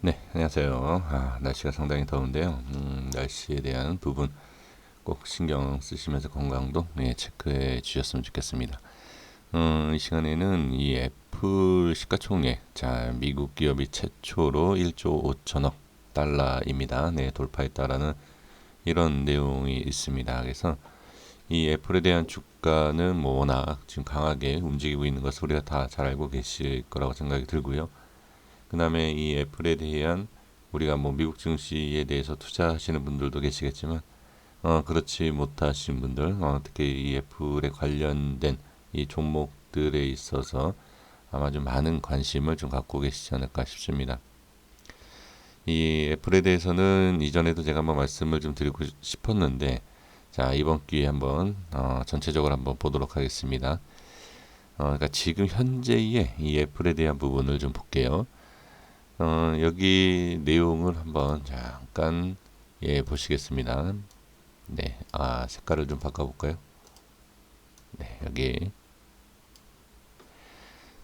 네, 안녕하세요. 날씨가 상당히 더운데요. 날씨에 대한 부분 꼭 신경 쓰시면서 건강도 체크해 주셨으면 좋겠습니다. 이 시간에는 이 애플 시가총액, 자, 미국 기업이 최초로 1조 5천억 달러입니다. 네, 돌파했다라는 이런 내용이 있습니다. 그래서 이 애플에 대한 주가는 뭐 워낙 지금 강하게 움직이고 있는 것을 우리가 다 잘 알고 계실 거라고 생각이 들고요. 그 다음에 이 애플에 대한 우리가 뭐 미국 증시에 대해서 투자하시는 분들도 계시겠지만 그렇지 못하신 분들 특히 이 애플에 관련된 이 종목들에 있어서 아마 좀 많은 관심을 좀 갖고 계시지 않을까 싶습니다. 이 애플에 대해서는 이전에도 제가 한번 말씀을 좀 드리고 싶었는데 자 이번 기회에 한번 전체적으로 한번 보도록 하겠습니다. 그러니까 지금 현재의 이 애플에 대한 부분을 좀 볼게요. 여기 내용을 한번 잠깐 보시겠습니다. 네, 색깔을 좀 바꿔볼까요? 네, 여기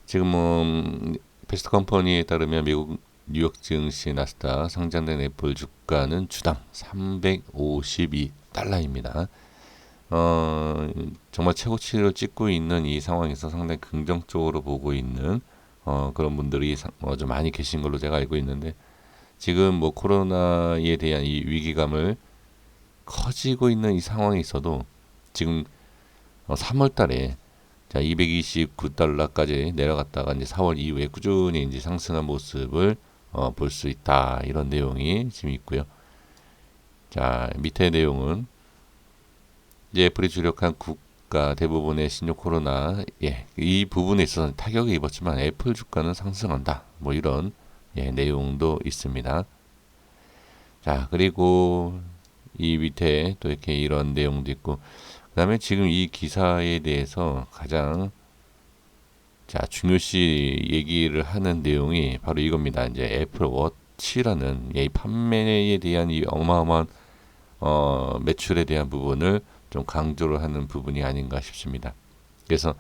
지금 베스트 컴퍼니에 따르면 미국 뉴욕 증시 나스닥 상장된 애플 주가는 주당 352달러입니다. 정말 최고치를 찍고 있는 이 상황에서 상당히 긍정적으로 보고 있는 그런 분들이 좀 많이 계신 걸로 제가 알고 있는데 지금 뭐 코로나에 대한 이 위기감을 커지고 있는 이 상황에 있어도 지금 3월 달에 자 229달러까지 내려갔다가 이제 4월 이후에 꾸준히 이제 상승한 모습을 볼 수 있다 이런 내용이 지금 있고요. 자 밑에 내용은 이제 애플이 주력한 국가 대부분의 신종 코로나 이 부분에 있어서 타격을 입었지만 애플 주가는 상승한다 뭐 이런 내용도 있습니다. 자 그리고 이 밑에 또 이렇게 이런 내용도 있고 그 다음에 지금 이 기사에 대해서 가장 자 중요시 얘기를 하는 내용이 바로 이겁니다. 이제 애플 워치라는 이 판매에 대한 이 어마어마한 매출에 대한 부분을 좀 강조를 하는 부분이 아닌가 싶습니다. 그래서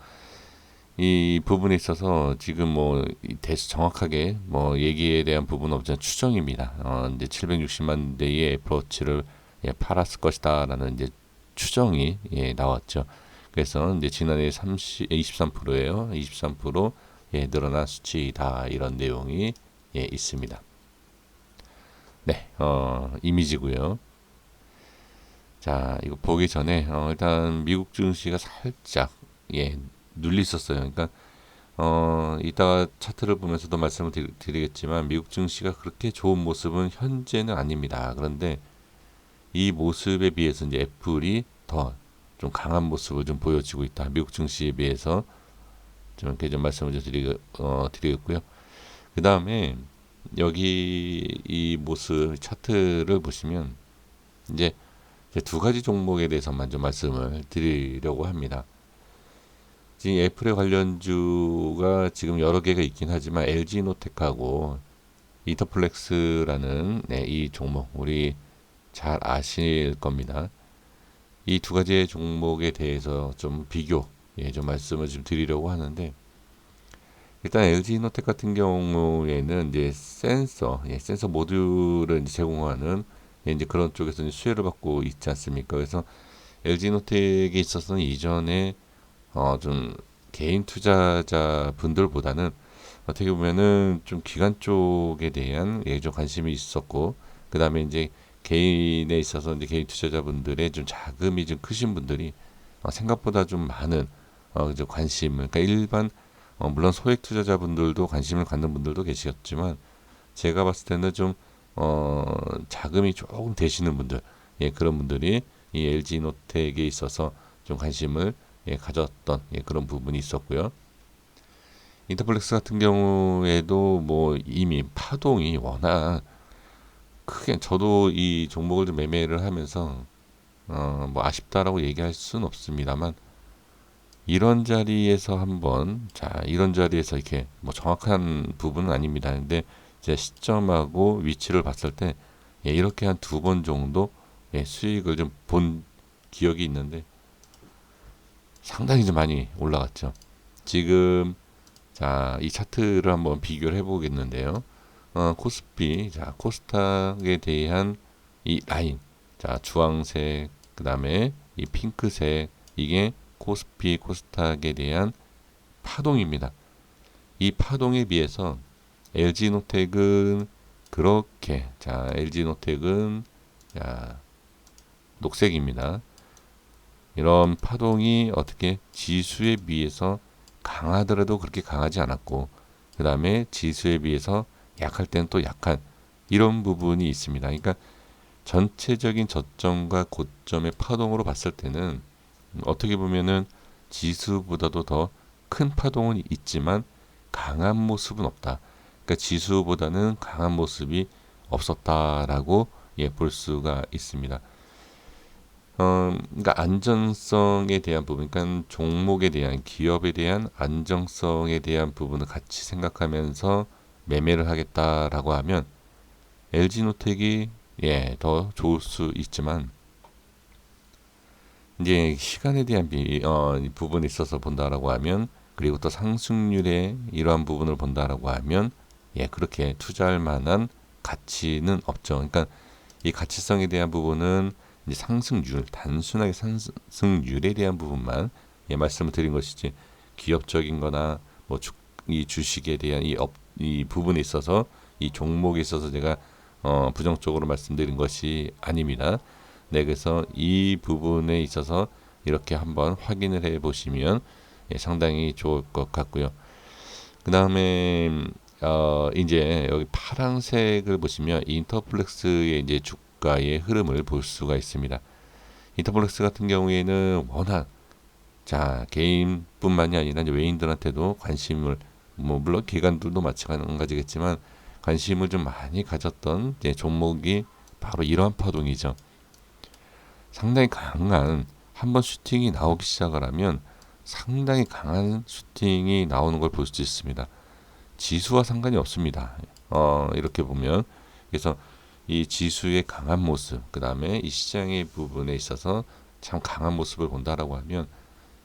이 부분에 있어서 지금 뭐 정확하게 뭐 얘기에 대한 부분은 없지만 추정입니다. 이제 760만 대의 애플워치를 팔았을 것이다라는 이제 추정이 나왔죠. 그래서 이제 지난해 23%예요. 23% 늘어난 수치다 이런 내용이 있습니다. 네, 이미지고요. 자, 이거 보기 전에 일단 미국 증시가 살짝 눌리 있었어요. 그러니까 이따가 차트를 보면서도 말씀을 드리겠지만 미국 증시가 그렇게 좋은 모습은 현재는 아닙니다. 그런데 이 모습에 비해서 이제 애플이 더 좀 강한 모습을 좀 보여주고 있다. 미국 증시에 비해서 좀 이렇게 좀 말씀을 좀 드리겠고요. 그 다음에 여기 이 모습 차트를 보시면 이제 두 가지 종목에 대해서만 좀 말씀을 드리려고 합니다. 지금 애플의 관련주가 지금 여러 개가 있긴 하지만 LG노텍하고 인터플렉스라는 이 종목 우리 잘 아실 겁니다. 이 두 가지의 종목에 대해서 좀 비교 좀 말씀을 좀 드리려고 하는데 일단 LG노텍 같은 경우에는 이제 센서 모듈을 이제 제공하는 이제 그런 쪽에서 이제 수혜를 받고 있지 않습니까? 그래서 LG노텍에 있어서는 이전에 좀 개인 투자자 분들보다는 어떻게 보면은 좀 기관 쪽에 대한 좀 관심이 있었고 그 다음에 이제 개인에 있어서 이제 개인 투자자분들의 좀 자금이 좀 크신 분들이 생각보다 좀 많은 이제 관심을 그러니까 일반 물론 소액 투자자분들도 관심을 갖는 분들도 계시겠지만 제가 봤을 때는 좀 자금이 조금 되시는 분들 그런 분들이 이 LG노텍에 있어서 좀 관심을 가졌던 그런 부분이 있었고요. 인터플렉스 같은 경우에도 뭐 이미 파동이 워낙 크게 저도 이 종목을 좀 매매를 하면서 뭐 아쉽다라고 얘기할 수는 없습니다만 이런 자리에서 한번 이런 자리에서 이렇게 뭐 정확한 부분은 아닙니다. 근데 제 시점하고 위치를 봤을 때 이렇게 한 두 번 정도 수익을 좀 본 기억이 있는데 상당히 좀 많이 올라갔죠. 지금 이 차트를 한번 비교를 해보겠는데요. 코스피, 자, 코스닥에 대한 이 라인, 자, 주황색, 그 다음에 이 핑크색, 이게 코스피, 코스닥에 대한 파동입니다. 이 파동에 비해서 LG노텍은 그렇게, 자, LG노텍은, 자, 녹색입니다. 이런 파동이 어떻게 지수에 비해서 강하더라도 그렇게 강하지 않았고, 그 다음에 지수에 비해서 약할 때는 또 약한 이런 부분이 있습니다. 그러니까 전체적인 저점과 고점의 파동으로 봤을 때는 어떻게 보면은 지수보다도 더 큰 파동은 있지만 강한 모습은 없다. 그러니까 지수보다는 강한 모습이 없었다라고 볼 수가 있습니다. 그러니까 안전성에 대한 부분, 그러니까 종목에 대한 기업에 대한 안정성에 대한 부분을 같이 생각하면서 매매를 하겠다라고 하면 LG노텍이 더 좋을 수 있지만 이제 시간에 대한 부분이 있어서 본다라고 하면 그리고 또 상승률의 이러한 부분을 본다라고 하면 그렇게 투자할 만한 가치는 없죠. 그러니까 이 가치성에 대한 부분은 이제 상승률, 단순하게 상승률에 대한 부분만 말씀을 드린 것이지 기업적인 거나 뭐 이 주식에 대한 이 부분에 있어서 이 종목에 있어서 제가 부정적으로 말씀드린 것이 아닙니다. 네, 그래서 이 부분에 있어서 이렇게 한번 확인을 해 보시면 상당히 좋을 것 같고요. 그 다음에 이제 여기 파란색을 보시면 인터플렉스의 이제 주가의 흐름을 볼 수가 있습니다. 인터플렉스 같은 경우에는 워낙 자 개인뿐만이 아니라 이제 외인들한테도 관심을 물론 기관들도 마찬가지겠지만 관심을 좀 많이 가졌던 종목이 바로 이러한 파동이죠. 상당히 강한 한번 슈팅이 나오기 시작을 하면 상당히 강한 슈팅이 나오는 걸 볼 수 있습니다. 지수와 상관이 없습니다. 이렇게 보면 그래서 이 지수의 강한 모습, 그 다음에 이 시장의 부분에 있어서 참 강한 모습을 본다라고 하면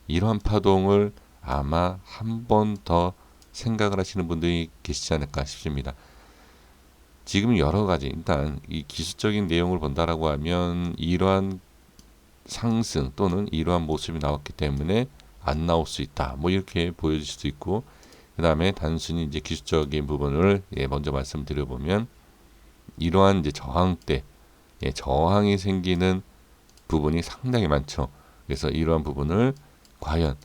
이러한 파동을 아마 한 번 더 생각을 하시는 분들이 계시지 않을까 싶습니다. 지금 여러 가지 일단 이 기술적인 내용을 본다라고 하면 이러한 상승 또는 이러한 모습이 나왔기 때문에 안 나올 수 있다. 뭐 이렇게 보여질 수도 있고 그 다음에 단순히 이제 기술적인 부분을 먼저 말씀드려 보면 이러한 이제 저항 때 저항이 생기는 부분이 상당히 많죠. 그래서 이러한 부분을 과연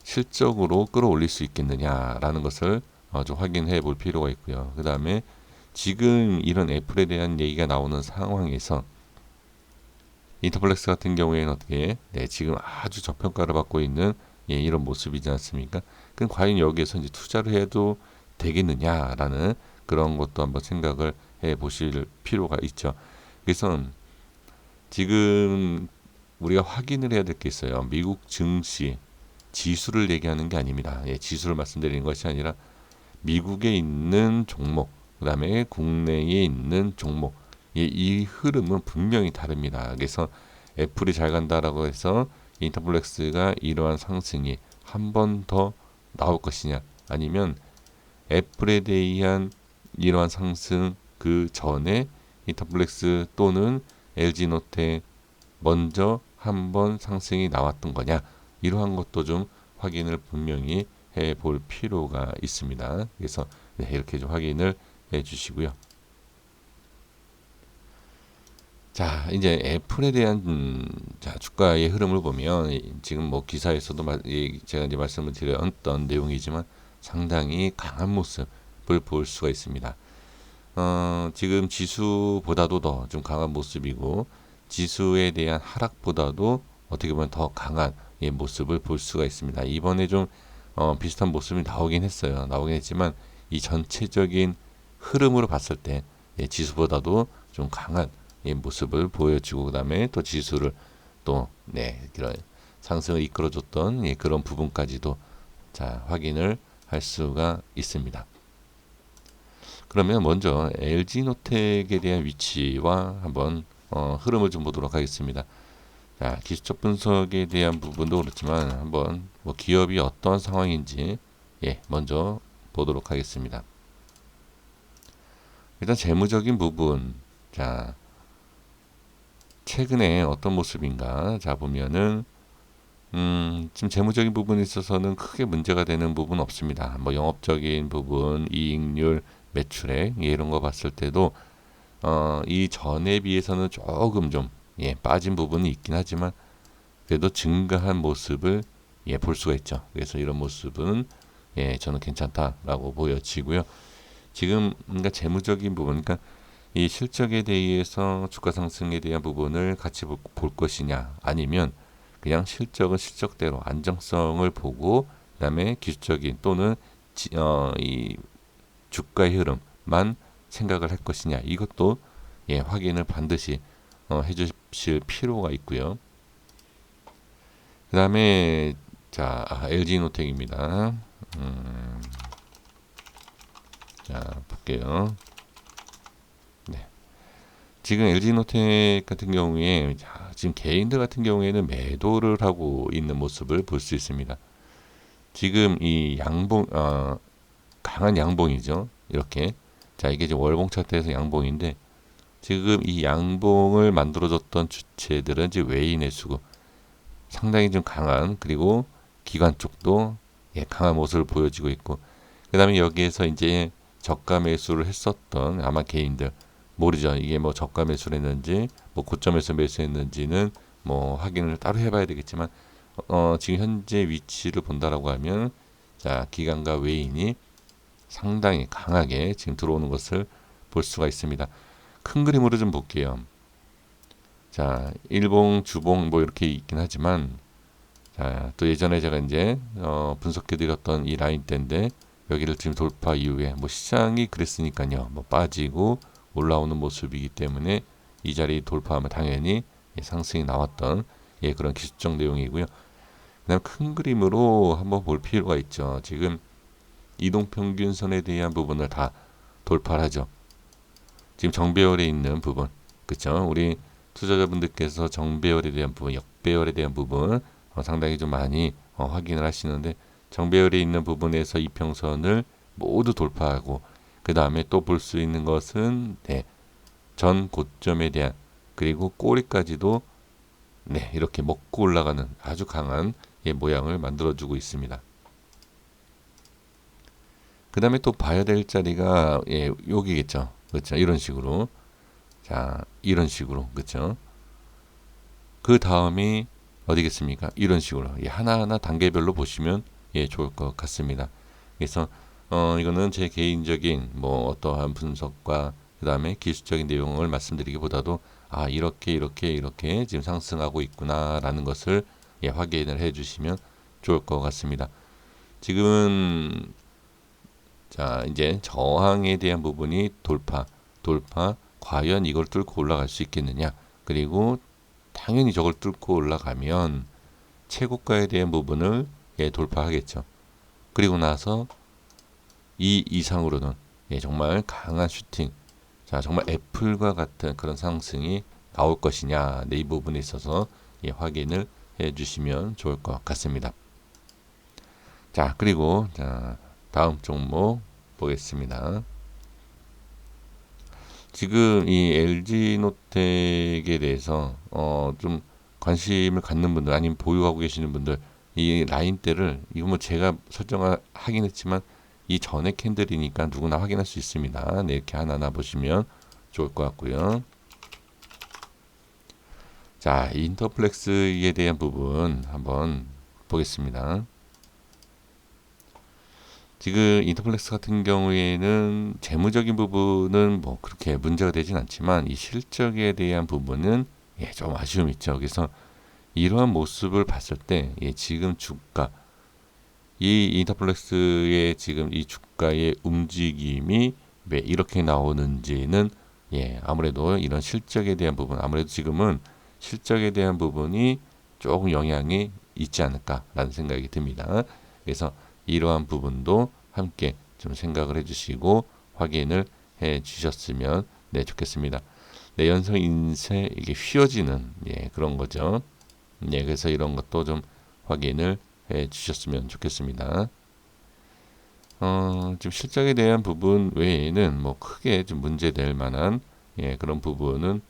실적으로 끌어올릴 수 있겠느냐라는 것을 좀 확인해 볼 필요가 있고요. 그 다음에 지금 이런 애플에 대한 얘기가 나오는 상황에서 인터플렉스 같은 경우에는 어떻게 지금 아주 저평가를 받고 있는 이런 모습이지 않습니까? 그럼 과연 여기에서 이제 투자를 해도 되겠느냐라는 그런 것도 한번 생각을 해 보실 필요가 있죠. 그래서 지금 우리가 확인을 해야 될 게 있어요. 미국 증시 지수를 얘기하는 게 아닙니다. 지수를 말씀드리는 것이 아니라 미국에 있는 종목, 그 다음에 국내에 있는 종목, 이 흐름은 분명히 다릅니다. 그래서 애플이 잘 간다라고 해서 인터플렉스가 이러한 상승이 한 번 더 나올 것이냐, 아니면 애플에 대한 이러한 상승 그 전에 인터플렉스 또는 LG노텍 먼저 한번 상승이 나왔던 거냐, 이러한 것도 좀 확인을 분명히 해 볼 필요가 있습니다. 그래서 이렇게 좀 확인을 해 주시고요. 자, 이제 애플에 대한 자, 주가의 흐름을 보면 지금 뭐 기사에서도 제가 이제 말씀을 드렸던 내용이지만 상당히 강한 모습을 볼 수가 있습니다. 지금 지수보다도 더 좀 강한 모습이고 지수에 대한 하락보다도 어떻게 보면 더 강한 모습을 볼 수가 있습니다. 이번에 좀 비슷한 모습이 나오긴 했어요. 나오긴 했지만 이 전체적인 흐름으로 봤을 때 지수보다도 좀 강한 모습을 보여주고 그 다음에 또 지수를 또 그런 상승을 이끌어줬던 그런 부분까지도 자 확인을 할 수가 있습니다. 그러면 먼저 LG노텍에 대한 위치와 한번 흐름을 좀 보도록 하겠습니다. 자, 기술적 분석에 대한 부분도 그렇지만 한번 뭐 기업이 어떤 상황인지 먼저 보도록 하겠습니다. 일단 재무적인 부분. 자, 최근에 어떤 모습인가? 자, 보면은 지금 재무적인 부분에 있어서는 크게 문제가 되는 부분 없습니다. 뭐 영업적인 부분, 이익률, 매출액 이런 거 봤을 때도 이 전에 비해서는 조금 좀 빠진 부분이 있긴 하지만 그래도 증가한 모습을 볼 수가 있죠. 그래서 이런 모습은 저는 괜찮다라고 보여지고요. 지금 그러니까 재무적인 부분, 그러니까 이 실적에 대해서 주가 상승에 대한 부분을 같이 볼 것이냐, 아니면 그냥 실적은 실적대로 안정성을 보고 그다음에 기술적인 또는 이 주가의 흐름만 생각을 할 것이냐, 이것도 확인을 반드시 해주실 필요가 있고요. 그 다음에 자, LG노텍입니다. 자, 볼게요. 네. 지금 LG노텍 같은 경우에 지금 개인들 같은 경우에는 매도를 하고 있는 모습을 볼 수 있습니다. 지금 이 양봉 강한 양봉이죠. 이렇게 자, 이게 지금 월봉 차트에서 양봉인데 지금 이 양봉을 만들어줬던 주체들은 이제 외인의 수급 상당히 좀 강한, 그리고 기관 쪽도 강한 모습을 보여지고 있고, 그 다음에 여기에서 이제 저가 매수를 했었던 아마 개인들 모르죠. 이게 뭐 저가 매수를 했는지 뭐 고점에서 매수했는지는 뭐 확인을 따로 해봐야 되겠지만 지금 현재 위치를 본다라고 하면 자, 기관과 외인이 상당히 강하게 지금 들어오는 것을 볼 수가 있습니다. 큰 그림으로 좀 볼게요. 자, 일봉, 주봉 뭐 이렇게 있긴 하지만 자, 또 예전에 제가 이제 분석해 드렸던 이 라인대인데 여기를 지금 돌파 이후에 뭐 시장이 그랬으니까요. 뭐 빠지고 올라오는 모습이기 때문에 이 자리 돌파하면 당연히 상승이 나왔던 그런 기술적 내용이고요. 그다음 큰 그림으로 한번 볼 필요가 있죠. 지금 이동평균선에 대한 부분을 다 돌파를 하죠. 지금 정배열에 있는 부분, 그렇죠? 우리 투자자분들께서 정배열에 대한 부분, 역배열에 대한 부분 상당히 좀 많이 확인을 하시는데 정배열에 있는 부분에서 이평선을 모두 돌파하고 그 다음에 또 볼 수 있는 것은 전 고점에 대한, 그리고 꼬리까지도 이렇게 먹고 올라가는 아주 강한 모양을 만들어주고 있습니다. 그 다음에 또 봐야 될 자리가 여기겠죠. 그렇죠. 이런 식으로. 자, 이런 식으로. 그렇죠. 그 다음이 어디겠습니까? 이런 식으로. 하나하나 단계별로 보시면 좋을 것 같습니다. 그래서 이거는 제 개인적인 뭐 어떠한 분석과 그 다음에 기술적인 내용을 말씀드리기보다도 이렇게 지금 상승하고 있구나라는 것을 확인을 해 주시면 좋을 것 같습니다. 지금은 자, 이제 저항에 대한 부분이 돌파, 과연 이걸 뚫고 올라갈 수 있겠느냐. 그리고 당연히 저걸 뚫고 올라가면 최고가에 대한 부분을 돌파하겠죠. 그리고 나서 이 이상으로는 정말 강한 슈팅, 자, 정말 애플과 같은 그런 상승이 나올 것이냐, 이 부분에 있어서 확인을 해 주시면 좋을 것 같습니다. 자, 그리고 자, 다음 종목 보겠습니다. 지금 이 LG노텍에 대해서 좀 관심을 갖는 분들, 아니면 보유하고 계시는 분들, 이 라인대를 이거 뭐 제가 설정하긴 했지만 이 전에 캔들이니까 누구나 확인할 수 있습니다. 이렇게 하나하나 보시면 좋을 것 같고요. 자, 인터플렉스에 대한 부분 한번 보겠습니다. 지금 인터플렉스 같은 경우에는 재무적인 부분은 뭐 그렇게 문제가 되진 않지만 이 실적에 대한 부분은 좀 아쉬움이 있죠. 그래서 이러한 모습을 봤을 때 지금 주가, 이 인터플렉스의 지금 이 주가의 움직임이 왜 이렇게 나오는지는 아무래도 이런 실적에 대한 부분, 아무래도 지금은 실적에 대한 부분이 조금 영향이 있지 않을까라는 생각이 듭니다. 그래서 이러한 부분도 함께 좀 생각을 해주시고 확인을 해주셨으면 좋겠습니다. 내연성 인쇄 이게 휘어지는 그런 거죠. 그래서 이런 것도 좀 확인을 해주셨으면 좋겠습니다. 좀 실적에 대한 부분 외에는 뭐 크게 좀 문제될 만한 그런 부분은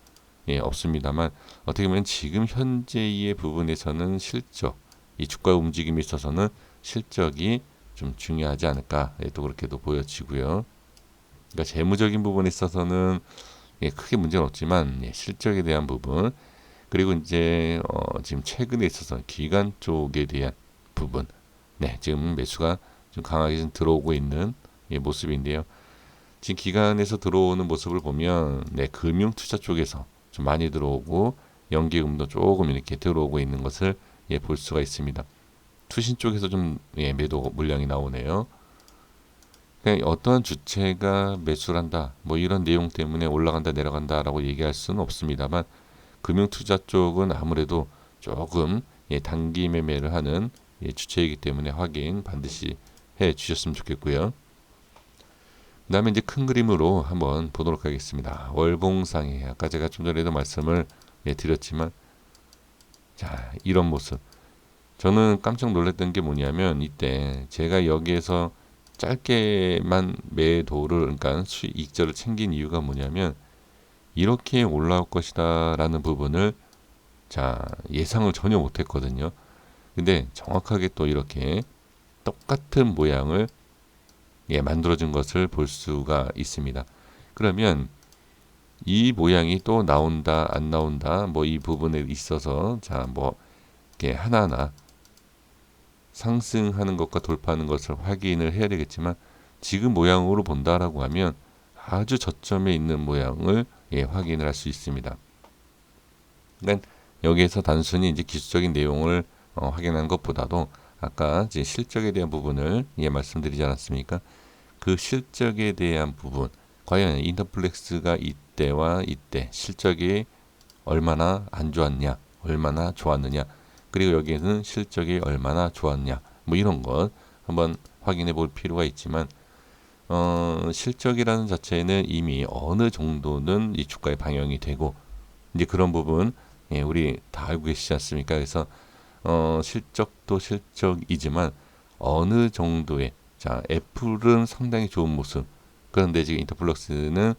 없습니다만, 어떻게 보면 지금 현재의 부분에서는 실적, 이 주가 움직임에 있어서는 실적이 좀 중요하지 않을까, 또 그렇게도 보여지고요. 그러니까 재무적인 부분에 있어서는 크게 문제는 없지만, 실적에 대한 부분, 그리고 이제 지금 최근에 있어서 기관 쪽에 대한 부분, 지금 매수가 좀 강하게 좀 들어오고 있는 모습인데요. 지금 기관에서 들어오는 모습을 보면 금융 투자 쪽에서 좀 많이 들어오고 연기금도 조금 이렇게 들어오고 있는 것을 볼 수가 있습니다. 투신 쪽에서 좀 매도 물량이 나오네요. 그러니까 어떠한 주체가 매수를 한다, 뭐 이런 내용 때문에 올라간다 내려간다라고 얘기할 수는 없습니다만, 금융투자 쪽은 아무래도 조금 단기 매매를 하는 주체이기 때문에 확인 반드시 해 주셨으면 좋겠고요. 그 다음에 이제 큰 그림으로 한번 보도록 하겠습니다. 월봉상에 아까 제가 좀 전에도 말씀을 드렸지만, 자, 이런 모습. 저는 깜짝 놀랐던 게 뭐냐면, 이때 제가 여기에서 짧게만 매도를, 그러니까 수익절을 챙긴 이유가 뭐냐면, 이렇게 올라올 것이다 라는 부분을 예상을 전혀 못했거든요. 근데 정확하게 또 이렇게 똑같은 모양을 만들어진 것을 볼 수가 있습니다. 그러면 이 모양이 또 나온다 안 나온다, 뭐 이 부분에 있어서 뭐 이렇게 하나하나 상승하는 것과 돌파하는 것을 확인을 해야 되겠지만, 지금 모양으로 본다라고 하면 아주 저점에 있는 모양을 확인을 할 수 있습니다. 그러니까 여기에서 단순히 이제 기술적인 내용을 확인한 것보다도 아까 이제 실적에 대한 부분을 말씀드리지 않았습니까? 그 실적에 대한 부분, 과연 인터플렉스가 이때와 이때 실적이 얼마나 안 좋았냐, 얼마나 좋았느냐, 그리고 여기에는 실적이 얼마나 좋았냐, 뭐 이런 것 한번 확인해 볼 필요가 있지만, 실적이라는 자체는 이미 어느 정도는 이 주가에 반영이 되고, 이제 그런 부분 우리 다 알고 계시지 않습니까? 그래서 실적도 실적이지만 어느 정도의, 애플은 상당히 좋은 모습, 그런데 지금 인터플렉스는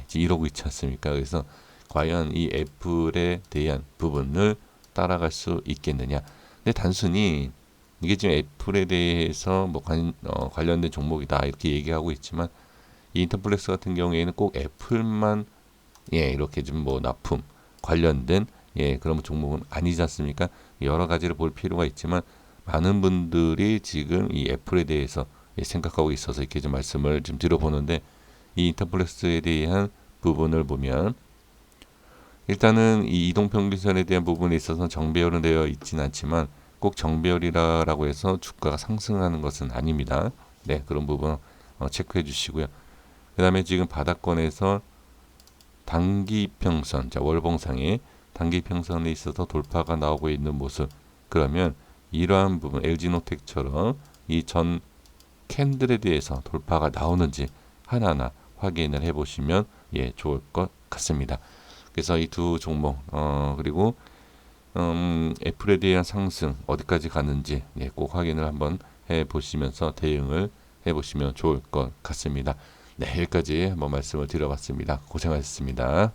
지금 이러고 있지 않습니까? 그래서 과연 이 애플에 대한 부분을 따라갈 수 있겠느냐. 근데 단순히 이게 지금 애플에 대해서 뭐 관련된 종목이다 이렇게 얘기하고 있지만, 이 인터플렉스 같은 경우에는 꼭 애플만 이렇게 좀 뭐 납품 관련된 그런 종목은 아니지 않습니까? 여러 가지를 볼 필요가 있지만, 많은 분들이 지금 이 애플에 대해서 생각하고 있어서 이렇게 좀 말씀을 좀 드려보는데, 이 인터플렉스에 대한 부분을 보면, 일단은 이 이동평균선에 대한 부분에 있어서 정배열은 되어 있지는 않지만, 꼭 정배열이라고 해서 주가가 상승하는 것은 아닙니다. 그런 부분 체크해 주시고요. 그 다음에 지금 바닥권에서 단기평선, 월봉상에 단기평선에 있어서 돌파가 나오고 있는 모습, 그러면 이러한 부분 LG노텍처럼 이 전 캔들에 대해서 돌파가 나오는지 하나하나 확인을 해보시면 좋을 것 같습니다. 그래서 이 두 종목 그리고 애플에 대한 상승 어디까지 가는지 꼭 확인을 한번 해보시면서 대응을 해보시면 좋을 것 같습니다. 여기까지 한번 말씀을 드려봤습니다. 고생하셨습니다.